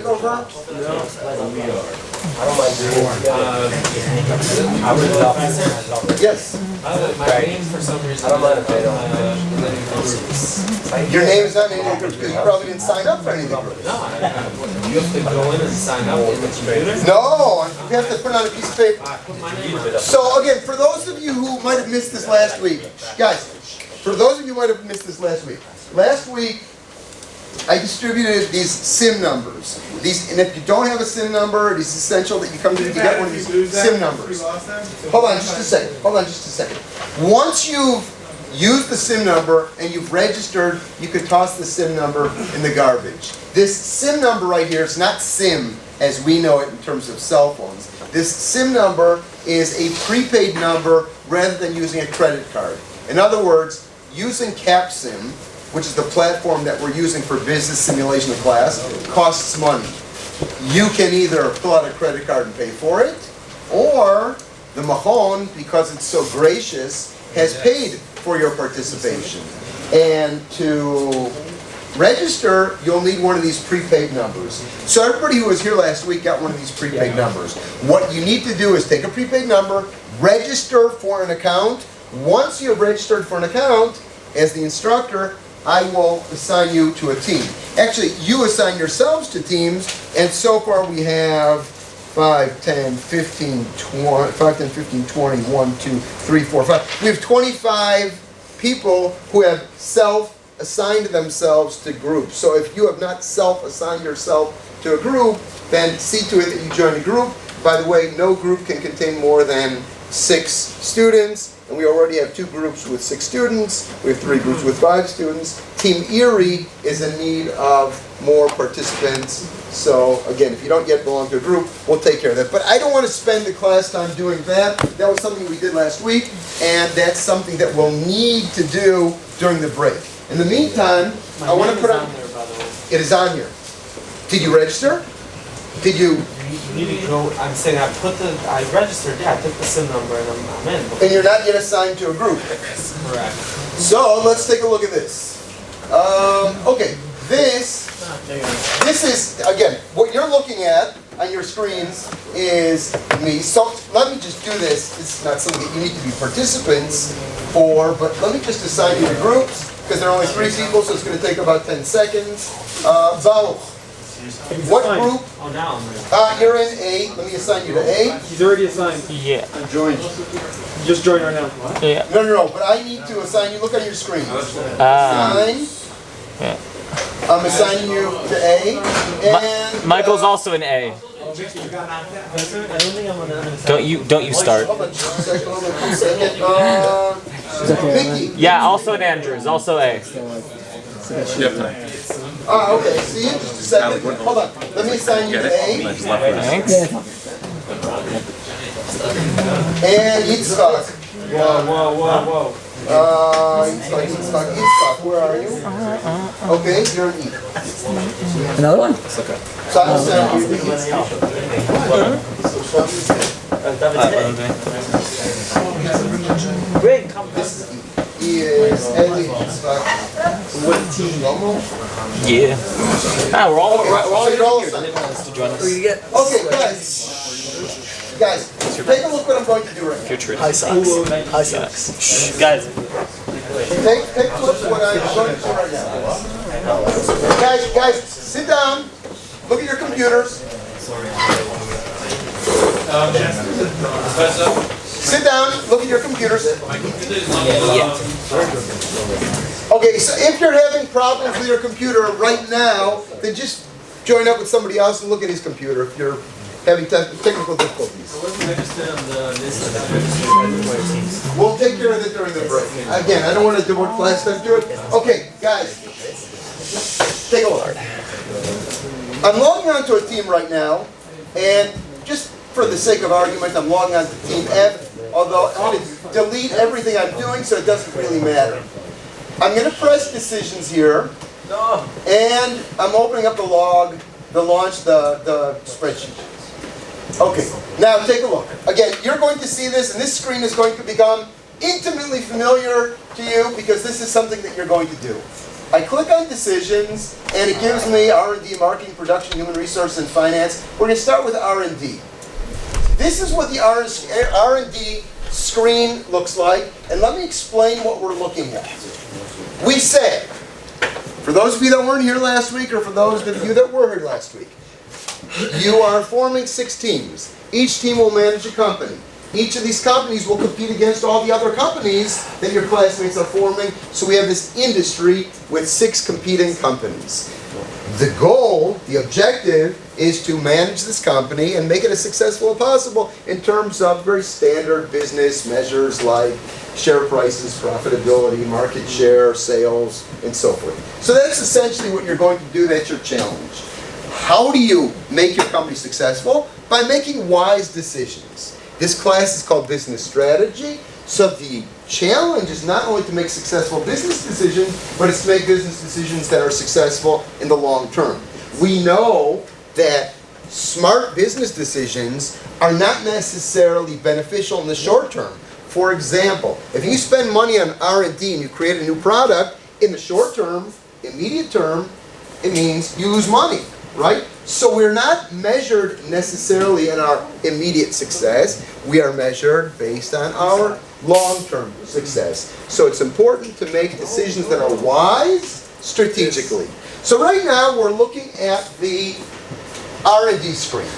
over? No. I don't mind doing it. Yes. My name for some reason. I don't mind if they don't. Your name is not in any of the groups because you probably didn't sign up for any of the groups. No, you have to go in and sign up in the computer. No, you have to put it on a piece of paper. Put my name on it. So again, for those of you who might have missed this last week, guys, for those of you who might have missed this last week I distributed these SIM numbers. And if you don't have a SIM number, it is essential that you come to get one of these SIM numbers. Hold on just a second. Once you've used the SIM number and you've registered, you could toss the SIM number in the garbage. This SIM number right here is not SIM as we know it in terms of cell phones. This SIM number is a prepaid number rather than using a credit card. In other words, using CapSim, which is the platform that we're using for business simulation class, costs money. You can either pull out a credit card and pay for it, or the Mahon, because it's so gracious, has paid for your participation. And to register, you'll need one of these prepaid numbers. So everybody who was here last week got one of these prepaid numbers. What you need to do is take a prepaid number, register for an account. Once you have registered for an account, as the instructor, I will assign you to a team. Actually, you assign yourselves to teams, and so far we have 5, 10, 15, 20, 1, 2, 3, 4, 5. We have 25 people who have self-assigned themselves to groups. So if you have not self-assigned yourself to a group, then see to it that you join a group. By the way, no group can contain more than 6 students. And we already have 2 groups with 6 students. We have 3 groups with 5 students. Team Erie is in need of more participants. So again, if you don't yet belong to a group, we'll take care of that. But I don't want to spend the class time doing that. That was something we did last week, and that's something that we'll need to do during the break. In the meantime, I want to put on. It is on here. Did you register? Did you? You need to go. I'm saying I registered. Yeah, I took the SIM number and I'm in. And you're not yet assigned to a group. Correct. So let's take a look at this. Okay, this is again what you're looking at on your screens is me. So let me just do this. It's not something that you need to be participants for, but let me just assign you to groups because there are only 3 people, so it's going to take about 10 seconds. Val. What group? Oh, now I'm in. You're in A. Let me assign you to A. He's already assigned. Yeah. I'm joined. Just joined right now. Yeah. No. But I need to assign you. Look on your screen. Assign. Yeah. I'm assigning you to A. And Michael's also an A. Don't you start. Hold on just a second. Mickey. Yeah, also an Andrews, also A. Okay. See you in just a second. Hold on. Let me assign you to A. Thanks. And Yitzchak. Whoa. Yitzchak. Where are you? Okay, you're in E. Another one? So I'm assigning you to Great, come This is E. E is Eli Yitzchak. What team? Yeah. We're all So you're all assigned. to join us. Okay, guys, take a look what I'm going to do right now. Future. High socks. High socks. Shh, guys. Take a look what I'm going to do right now. Guys, sit down. Look at your computers. Sit down. Look at your computers. Okay, so if you're having problems with your computer right now, then just join up with somebody else and look at his computer if you're having technical difficulties. We'll take care of it during the break. Again, I don't want to do what last time do it. Okay, guys, take a look. I'm logging onto a team right now, and just for the sake of argument, I'm logging on to Team F, although I'm going to delete everything I'm doing so it doesn't really matter. I'm going to press decisions here, and I'm opening up the log, the spreadsheet. Okay, now take a look. Again, you're going to see this, and this screen is going to become intimately familiar to you because this is something that you're going to do. I click on decisions, and it gives me R&D, marketing, production, human resources, and finance. We're going to start with R&D. This is what the R&D screen looks like, and let me explain what we're looking at. We said, for those of you that weren't here last week, or for those of you that were here last week, you are forming 6 teams. Each team will manage a company. Each of these companies will compete against all the other companies that your classmates are forming. So we have this industry with 6 competing companies. The goal, the objective, is to manage this company and make it as successful as possible in terms of very standard business measures like share prices, profitability, market share, sales, and so forth. So that's essentially what you're going to do. That's your challenge. How do you make your company successful? By making wise decisions. This class is called Business Strategy, so the challenge is not only to make successful business decisions, but it's to make business decisions that are successful in the long term. We know that smart business decisions are not necessarily beneficial in the short term. For example, if you spend money on R&D and you create a new product, in the short term, immediate term, it means you lose money, right? So we're not measured necessarily in our immediate success. We are measured based on our long-term success. So it's important to make decisions that are wise strategically. So right now we're looking at the R&D screen.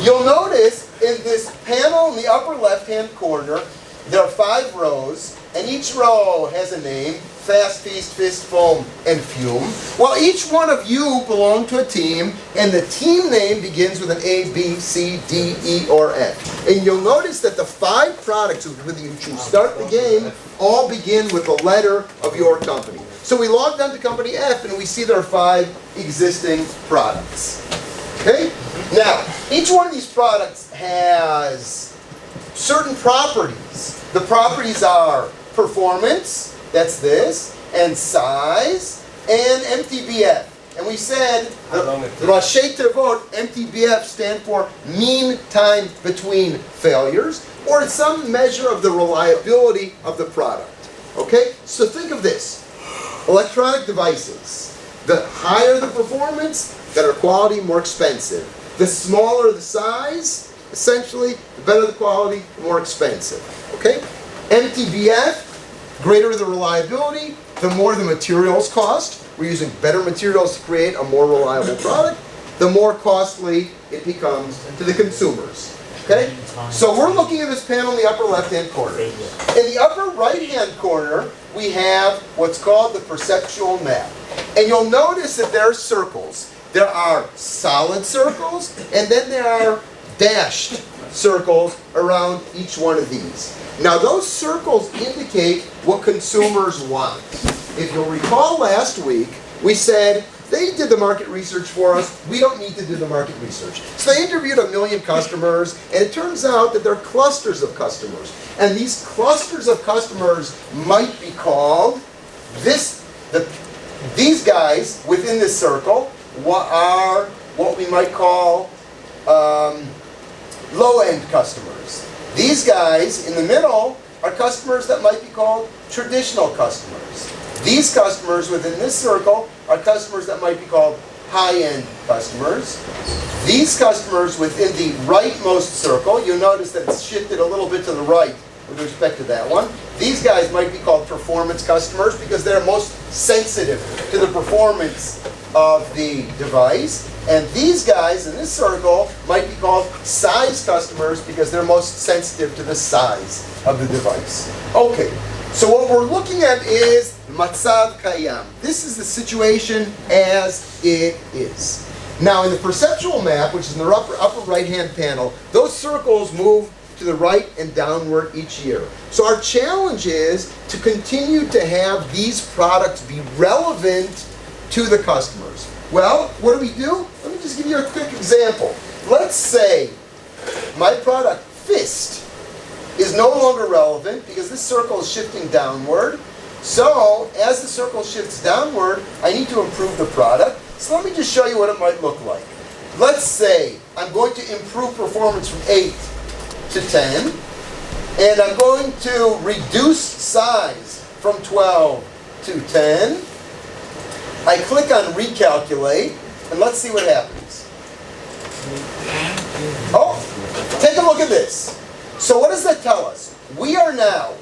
You'll notice in this panel in the upper left-hand corner, there are 5 rows, and each row has a name: fast, feast, fist, foam, and fume. Well, each one of you belong to a team, and the team name begins with an A, B, C, D, E, or F. And you'll notice that the 5 products with which you start the game all begin with the letter of your company. So we logged on to company F, and we see there are 5 existing products. Okay? Now, each one of these products has certain properties. The properties are performance, that's this, and size, and MTBF. And we said, Rashi Tevot, MTBF stand for mean time between failures, or it's some measure of the reliability of the product. Okay? So think of this. Electronic devices. The higher the performance, better quality, more expensive. The smaller the size, essentially, the better the quality, the more expensive. Okay? MTBF, greater the reliability, the more the materials cost. We're using better materials to create a more reliable product. The more costly it becomes to the consumers. Okay? So we're looking at this panel in the upper left-hand corner. In the upper right-hand corner, we have what's called the perceptual map. And you'll notice that there are circles. There are solid circles, and then there are dashed circles around each one of these. Now those circles indicate what consumers want. If you'll recall last week, we said they did the market research for us, we don't need to do the market research. So they interviewed 1 million customers, and it turns out that there are clusters of customers. And these clusters of customers might be called, these guys within this circle are what we might call low-end customers. These guys in the middle are customers that might be called traditional customers. These customers within this circle are customers that might be called high-end customers. These customers within the rightmost circle, you'll notice that it's shifted a little bit to the right with respect to that one. These guys might be called performance customers because they're most sensitive to the performance of the device. And these guys in this circle might be called size customers because they're most sensitive to the size of the device. Okay, so what we're looking at is Matzav Kayam. This is the situation as it is. Now in the perceptual map, which is in the upper right-hand panel, those circles move to the right and downward each year. So our challenge is to continue to have these products be relevant to the customers. Well, what do? Let me just give you a quick example. Let's say my product, Fist, is no longer relevant because this circle is shifting downward. So, as the circle shifts downward, I need to improve the product. So let me just show you what it might look like. Let's say I'm going to improve performance from 8 to 10, and I'm going to reduce size from 12 to 10. I click on recalculate, and let's see what happens. Oh, take a look at this. So what does that tell us? We are now,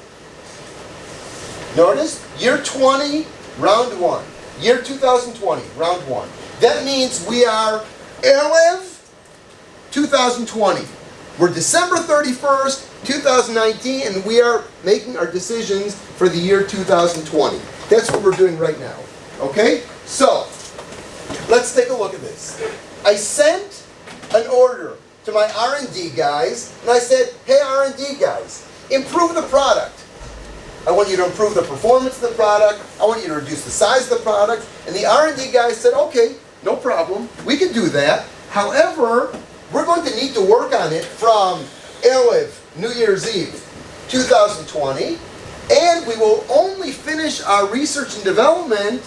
notice, year 20, round 1. Year 2020, round 1. That means we are Elev 2020. We're December 31st, 2019, and we are making our decisions for the year 2020. That's what we're doing right now. Okay? So, let's take a look at this. I sent an order to my R&D guys, and I said, hey R&D guys, improve the product. I want you to improve the performance of the product. I want you to reduce the size of the product. And the R&D guys said, okay, no problem. We can do that. However, we're going to need to work on it from Elev, New Year's Eve, 2020. And we will only finish our research and development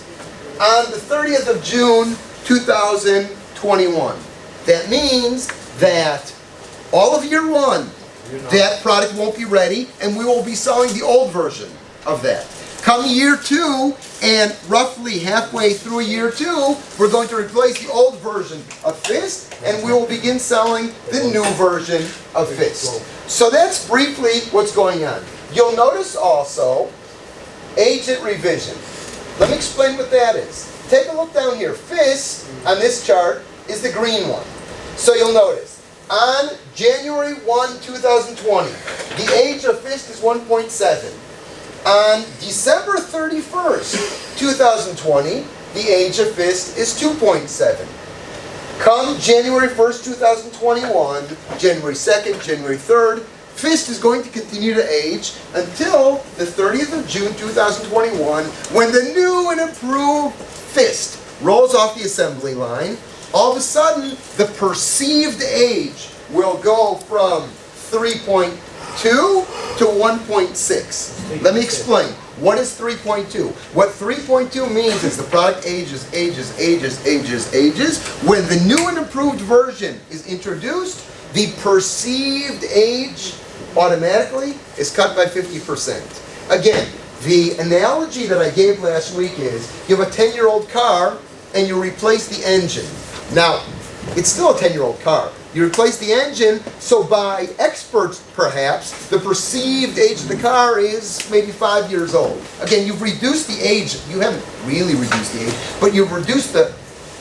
on the 30th of June, 2021. That means that all of year 1, that product won't be ready, and we will be selling the old version of that. Come year 2, and roughly halfway through year 2, we're going to replace the old version of Fist, and we will begin selling the new version of Fist. So that's briefly what's going on. You'll notice also agent revision. Let me explain what that is. Take a look down here. Fist on this chart is the green one. So you'll notice on January 1, 2020, the age of Fist is 1.7. On December 31st, 2020, the age of Fist is 2.7. Come January 1st, 2021, January 2nd, January 3rd, Fist is going to continue to age until the 30th of June 2021, when the new and improved Fist rolls off the assembly line. All of a sudden, the perceived age will go from 3.2 to 1.6. Let me explain. What is 3.2? What 3.2 means is the product ages. When the new and improved version is introduced, the perceived age automatically is cut by 50%. Again, the analogy that I gave last week is you have a 10-year-old car and you replace the engine. Now, it's still a 10-year-old car. You replace the engine, so by experts perhaps, the perceived age of the car is maybe 5 years old. Again, you've reduced the age. You haven't really reduced the age, but you've reduced the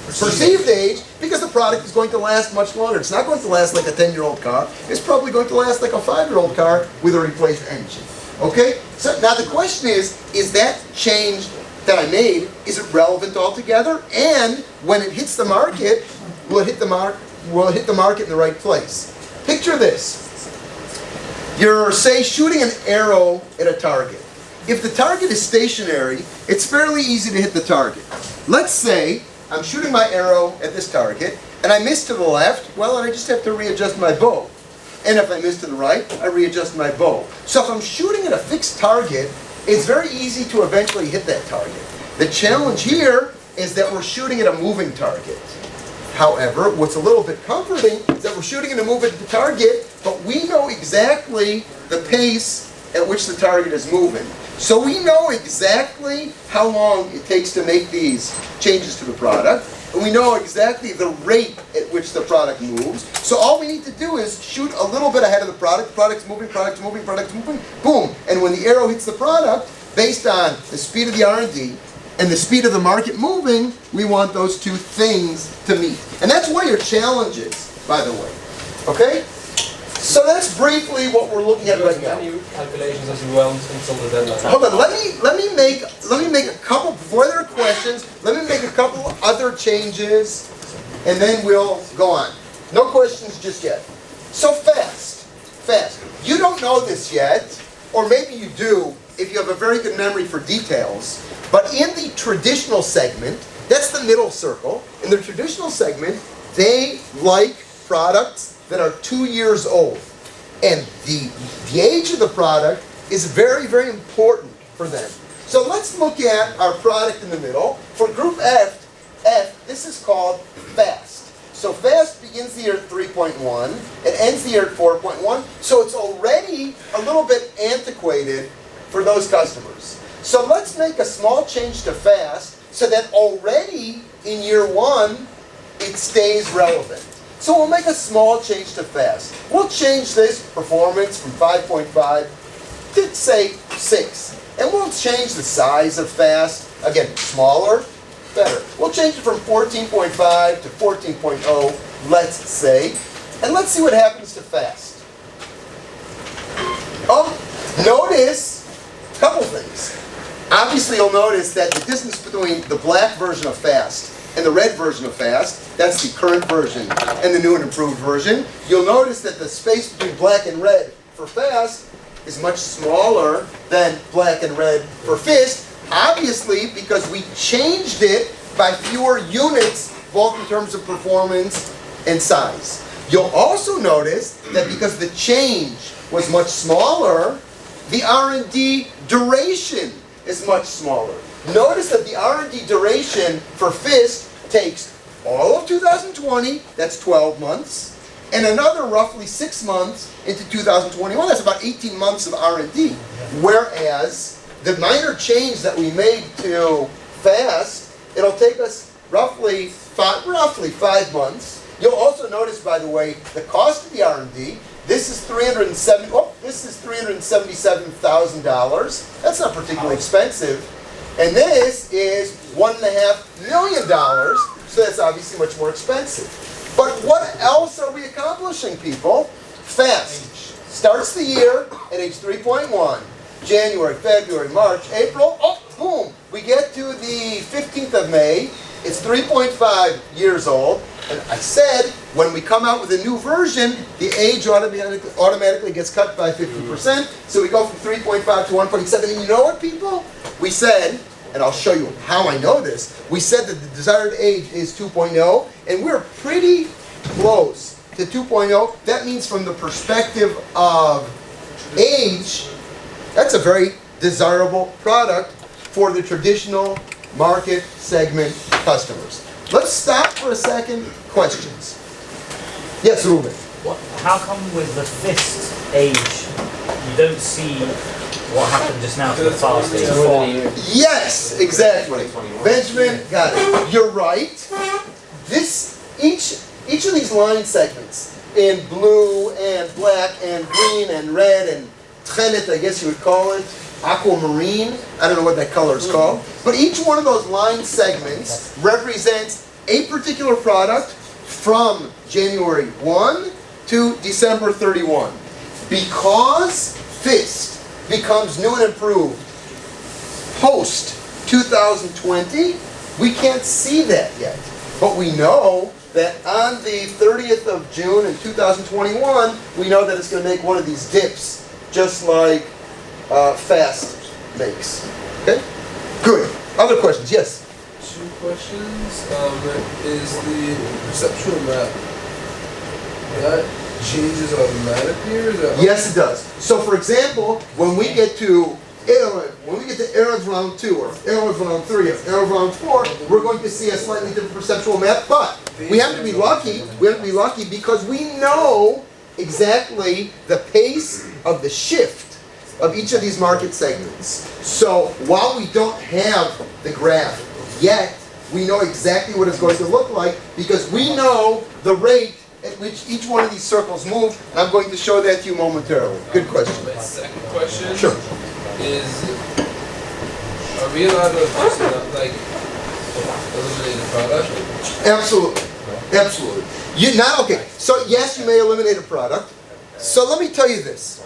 perceived age because the product is going to last much longer. It's not going to last like a 10-year-old car. It's probably going to last like a 5-year-old car with a replaced engine. Okay? So now the question is that change that I made, is it relevant altogether? And when it hits the market, will it hit the market in the right place? Picture this. You're, say, shooting an arrow at a target. If the target is stationary, it's fairly easy to hit the target. Let's say I'm shooting my arrow at this target, and I miss to the left, well, I just have to readjust my bow. And if I miss to the right, I readjust my bow. So if I'm shooting at a fixed target, it's very easy to eventually hit that target. The challenge here is that we're shooting at a moving target. However, what's a little bit comforting is that we're shooting at a moving target, but we know exactly the pace at which the target is moving. So we know exactly how long it takes to make these changes to the product, and we know exactly the rate at which the product moves. So all we need to do is shoot a little bit ahead of the product. Product's moving, boom. And when the arrow hits the product, based on the speed of the R&D and the speed of the market moving, we want those two things to meet. And that's why your challenge is, by the way. Okay? So that's briefly what we're looking at right now. Any calculations as well until the deadline? Hold on, let me make a couple, before there are questions, let me make a couple other changes, and then we'll go on. No questions just yet. So fast. You don't know this yet, or maybe you do if you have a very good memory for details, but in the traditional segment, that's the middle circle, in the traditional segment, they like products that are 2 years old. And the age of the product is very, very important for them. So let's look at our product in the middle. For group F, this is called fast. So fast begins the year at 3.1, it ends the year at 4.1, so it's already a little bit antiquated for those customers. So let's make a small change to fast so that already in year one, it stays relevant. So we'll make a small change to fast. We'll change this performance from 5.5 to say 6. And we'll change the size of fast, again, smaller, better. We'll change it from 14.5 to 14.0, let's say. And let's see what happens to fast. Notice a couple things. Obviously, you'll notice that the distance between the black version of fast and the red version of fast, that's the current version and the new and improved version. You'll notice that the space between black and red for fast is much smaller than black and red for fist, obviously because we changed it by fewer units, both in terms of performance and size. You'll also notice that because the change was much smaller, the R&D duration is much smaller. Notice that the R&D duration for FIST takes all of 2020, that's 12 months, and another roughly 6 months into 2021, that's about 18 months of R&D. Whereas the minor change that we made to FAST, it'll take us roughly 5 months. You'll also notice, by the way, the cost of the R&D. This is $377,000. That's not particularly expensive. And this is $1.5 million, so that's obviously much more expensive. But what else are we accomplishing, people? FAST starts the year at age 3.1. January, February, March, April, boom! We get to the 15th of May. It's 3.5 years old. And I said, when we come out with a new version, the age automatically gets cut by 50%. So we go from 3.5 to 1.7. And you know what, people? We said, and I'll show you how I know this, we said that the desired age is 2.0, and we're pretty close to 2.0. That means from the perspective of age, that's a very desirable product for the traditional market segment customers. Let's stop for a second. Questions? Yes, Ruben. How come with the fist age, you don't see what happened just now to the fast age? Yes, exactly. Benjamin, got it. You're right. Each of these line segments in blue and black and green and red and tchelet, I guess you would call it, aquamarine, I don't know what that color is called, but each one of those line segments represents a particular product from January 1 to December 31. Because FIST becomes new and improved post 2020, we can't see that yet. But we know that on the 30th of June in 2021, we know that it's going to make one of these dips, just like FAST makes. Okay? Good. Other questions? Yes? 2 questions. Is the perceptual map, that changes automatically, or is that? Yes, it does. So, for example, when we get to Erev round 2, or Erev round 3, or Erev round 4, we're going to see a slightly different perceptual map. But we have to be lucky. We have to be lucky because we know exactly the pace of the shift of each of these market segments. So while we don't have the graph yet, we know exactly what it's going to look like because we know the rate at which each one of these circles move, and I'm going to show that to you momentarily. Good question. My second question Sure. is, are we allowed to just eliminate the product? Absolutely. Absolutely. Okay. So yes, you may eliminate a product. So let me tell you this.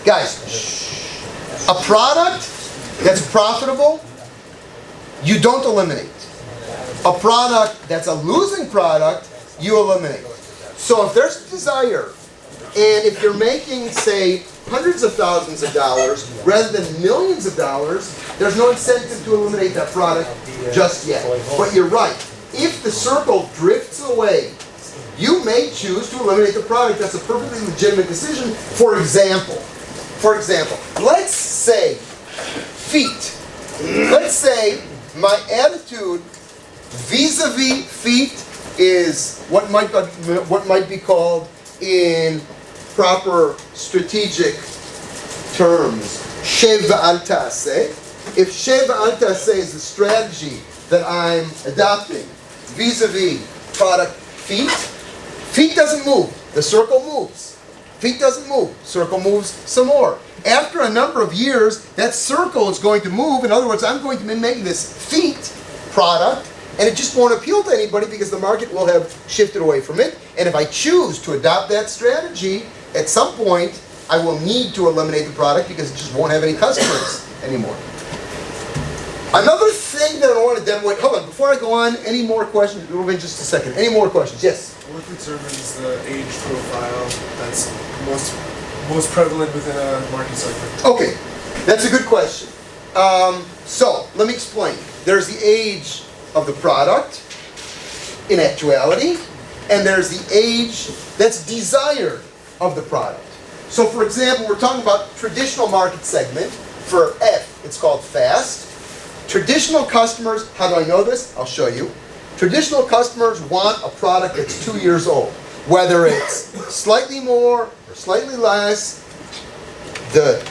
Guys, a product that's profitable, you don't eliminate. A product that's a losing product, you eliminate. So if there's a desire, and if you're making, say, hundreds of thousands of dollars rather than millions of dollars, there's no incentive to eliminate that product just yet. But you're right. If the circle drifts away, you may choose to eliminate the product. That's a perfectly legitimate decision. For example, let's say feet. Let's say my attitude vis-a-vis feet is what might be called in proper strategic terms, shev al ta'aseh. if Sheva Anta says the strategy that I'm adopting vis-a-vis product feet doesn't move, the circle moves. Feet doesn't move, circle moves some more. After a number of years, that circle is going to move. In other words, I'm going to be making this feet product, and it just won't appeal to anybody because the market will have shifted away from it. And if I choose to adopt that strategy, at some point, I will need to eliminate the product because it just won't have any customers anymore. Another thing that I want to demonstrate, hold on, before I go on, any more questions? Ruben, just a second. Any more questions? Yes? What determines the age profile that's most prevalent within a market segment? Okay, that's a good question. So, let me explain. There's the age of the product, in actuality, and there's the age that's desired of the product. So, for example, we're talking about traditional market segment. For F, it's called fast. Traditional customers, how do I know this? I'll show you. Traditional customers want a product that's 2 years old. Whether it's slightly more or slightly less, the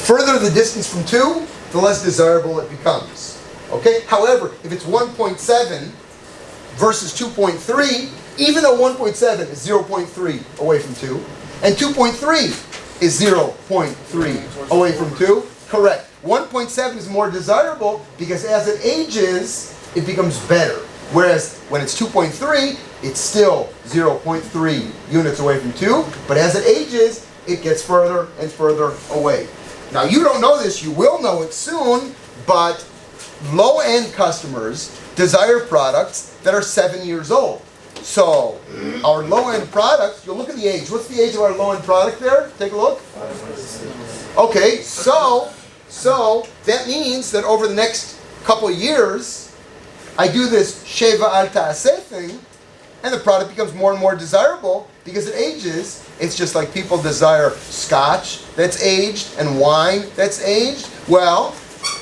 further the distance from 2, the less desirable it becomes. Okay? However, if it's 1.7 versus 2.3, even though 1.7 is 0.3 away from 2, and 2.3 is 0.3 away from 2, correct. 1.7 is more desirable because as it ages, it becomes better. Whereas when it's 2.3, it's still 0.3 units away from 2, but as it ages, it gets further and further away. Now you don't know this, you will know it soon, but low-end customers desire products that are 7 years old. So our low-end products, you'll look at the age. What's the age of our low-end product there? Take a look. Okay, so that means that over the next couple of years, I do this Sheva Al Ta'aseh thing, and the product becomes more and more desirable because it ages. It's just like people desire scotch that's aged and wine that's aged. Well,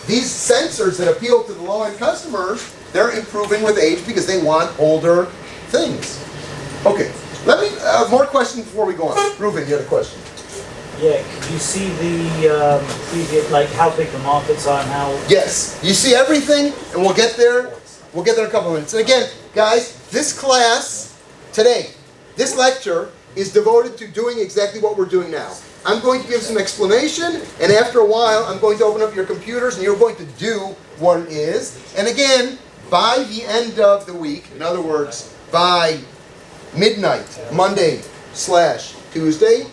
these sensors that appeal to the low-end customers, they're improving with age because they want older things. Okay, let me, more questions before we go on. Ruben, you had a question. Yeah, can you see the previous, like how big the markets are and how... Yes, you see everything, and we'll get there. We'll get there in a couple of minutes. And again, guys, this class today, this lecture is devoted to doing exactly what we're doing now. I'm going to give some explanation, and after a while, I'm going to open up your computers, and you're going to do what it is. And again, by the end of the week, in other words, by midnight, Monday/Tuesday,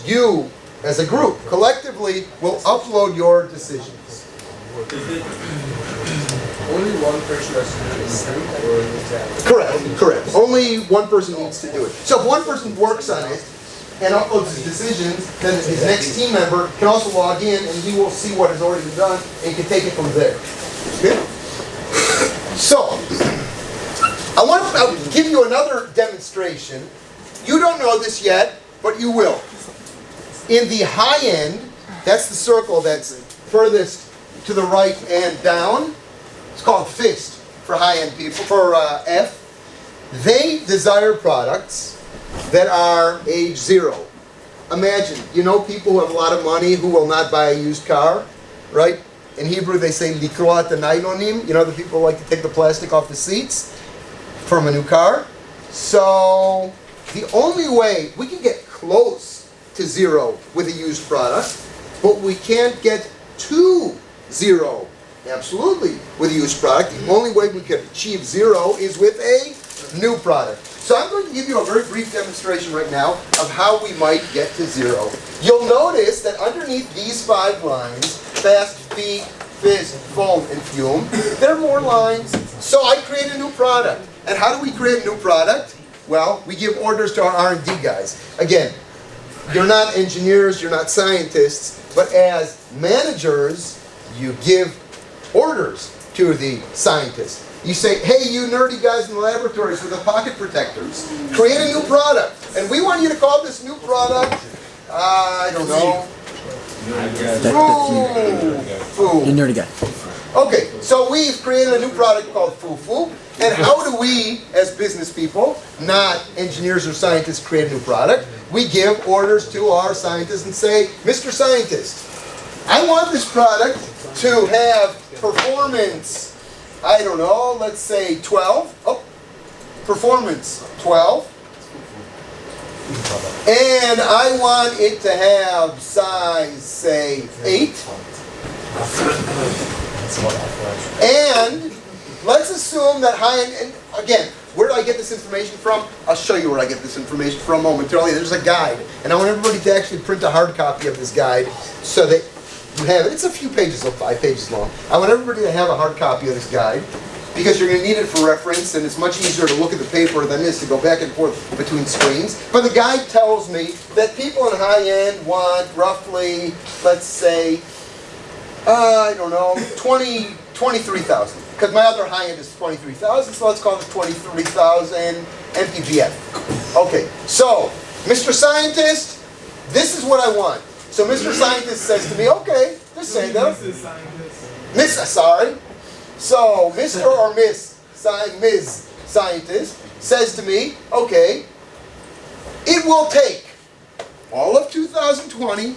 you, as a group, collectively, will upload your decisions. Only one person has to do it, or Correct. Only one person needs to do it. So if one person works on it and uploads his decisions, then his next team member can also log in and he will see what has already been done and he can take it from there. Okay? So, I'll give you another demonstration. You don't know this yet, but you will. In the high end, that's the circle that's furthest to the right and down. It's called fist for high-end people, for F. They desire products that are age 0. Imagine, you know people who have a lot of money who will not buy a used car, right? In Hebrew they say likroat nailonim. You know the people who like to take the plastic off the seats from a new car. So the only way we can get close to 0 with a used product, but we can't get to 0 absolutely with a used product. The only way we can achieve 0 is with a new product. So I'm going to give you a very brief demonstration right now of how we might get to 0. You'll notice that underneath these 5 lines, fast, feed, fizz, foam, and fume, there are more lines. So I create a new product. And how do we create a new product? Well, we give orders to our R&D guys. Again, you're not engineers, you're not scientists, but as managers, you give orders to the scientists. You say, hey, you nerdy guys in the laboratories with the pocket protectors, create a new product. And we want you to call this new product, I don't know, Foo. The nerdy guy. Okay, so we've created a new product called Foo. And how do we, as business people, not engineers or scientists, create a new product? We give orders to our scientists and say, Mr. Scientist, I want this product to have performance, I don't know, let's say 12. Oh, performance 12. And I want it to have size, say, 8. And let's assume that high-end, and again, where do I get this information from? I'll show you where I get this information from momentarily. There's a guide, and I want everybody to actually print a hard copy of this guide so that you have it. It's a few pages, 5 pages long. I want everybody to have a hard copy of this guide because you're going to need it for reference, and it's much easier to look at the paper than it is to go back and forth between screens. But the guide tells me that people in high-end want roughly, let's say, I don't know, 23,000. Because my other high-end is 23,000, so let's call it 23,000 MPGF. Okay, so, Mr. Scientist, this is what I want. So Mr. Scientist says to me, okay, just say that. Sorry. So, Mr. or Ms. Scientist says to me, okay, it will take all of 2020,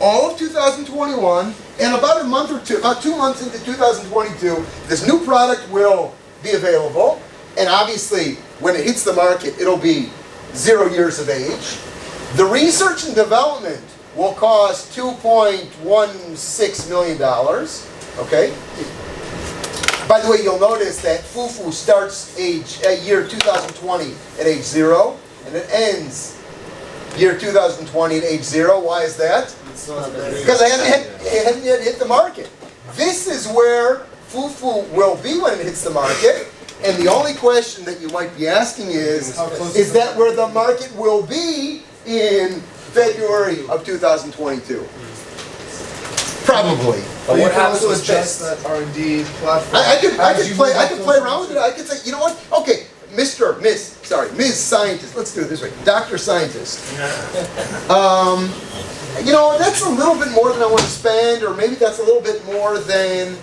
all of 2021, and about a month or two, about 2 months into 2022, this new product will be available. And obviously, when it hits the market, it'll be 0 years of age. The research and development will cost $2.16 million. Okay? By the way, you'll notice that Fufu starts year 2020 at age 0, and it ends year 2020 at age 0. Why is that? Because it hasn't yet hit the market. This is where Fufu will be when it hits the market. And the only question that you might be asking is that where the market will be in February of 2022? Probably. But what happens to adjust that R&D platform? I could play around with it. I could say, you know what? Okay, Ms. Scientist. Let's do it this way. Dr. Scientist. You know, that's a little bit more than I want to spend, or maybe that's a little bit more than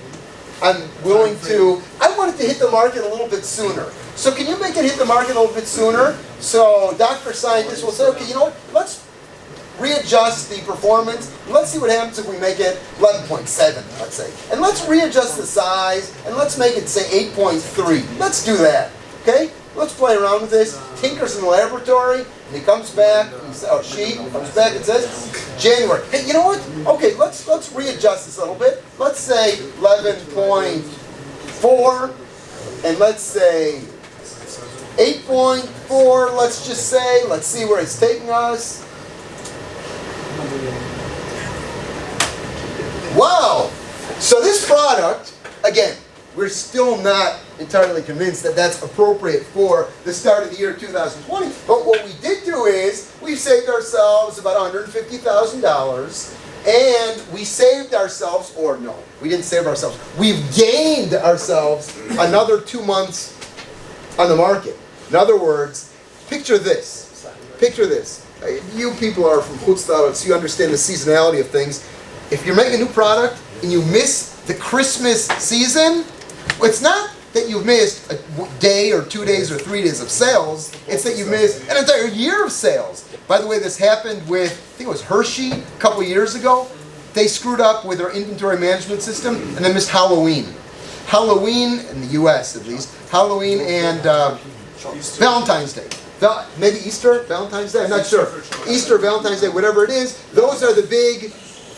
I'm willing to. I want it to hit the market a little bit sooner. So can you make it hit the market a little bit sooner? So Dr. Scientist will say, okay, you know what? Let's readjust the performance. Let's see what happens if we make it 11.7, let's say. And let's readjust the size, and let's make it, say, 8.3. Let's do that, okay? Let's play around with this. Tinkers in the laboratory, and he comes back, she comes back and says, January. Hey, you know what? Okay, let's readjust this a little bit. Let's say 11.4, and let's say 8.4, let's just say. Let's see where it's taking us. Wow! So this product, again, we're still not entirely convinced that that's appropriate for the start of the year 2020. But what we did do is we saved ourselves about $150,000, and we saved ourselves, or no, we didn't save ourselves. We've gained ourselves another 2 months on the market. In other words, picture this. Picture this. You people are from Chutzpah, so you understand the seasonality of things. If you're making a new product and you miss the Christmas season, it's not that you've missed a day or 2 days or 3 days of sales. It's that you've missed an entire year of sales. By the way, this happened with, I think it was Hershey a couple of years ago. They screwed up with their inventory management system and they missed Halloween. Halloween, in the US at least, Halloween and Valentine's Day. Maybe Easter, Valentine's Day, I'm not sure. Easter, Valentine's Day, whatever it is, those are the big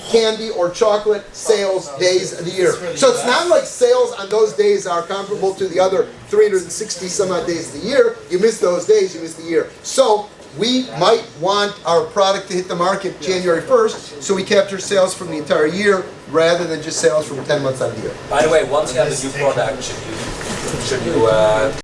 candy or chocolate sales days of the year. So it's not like sales on those days are comparable to the other 360 some odd days of the year. You miss those days, you miss the year. So we might want our product to hit the market January 1st, so we capture sales from the entire year rather than just sales from 10 months out of the year. By the way, once you have a new product, should you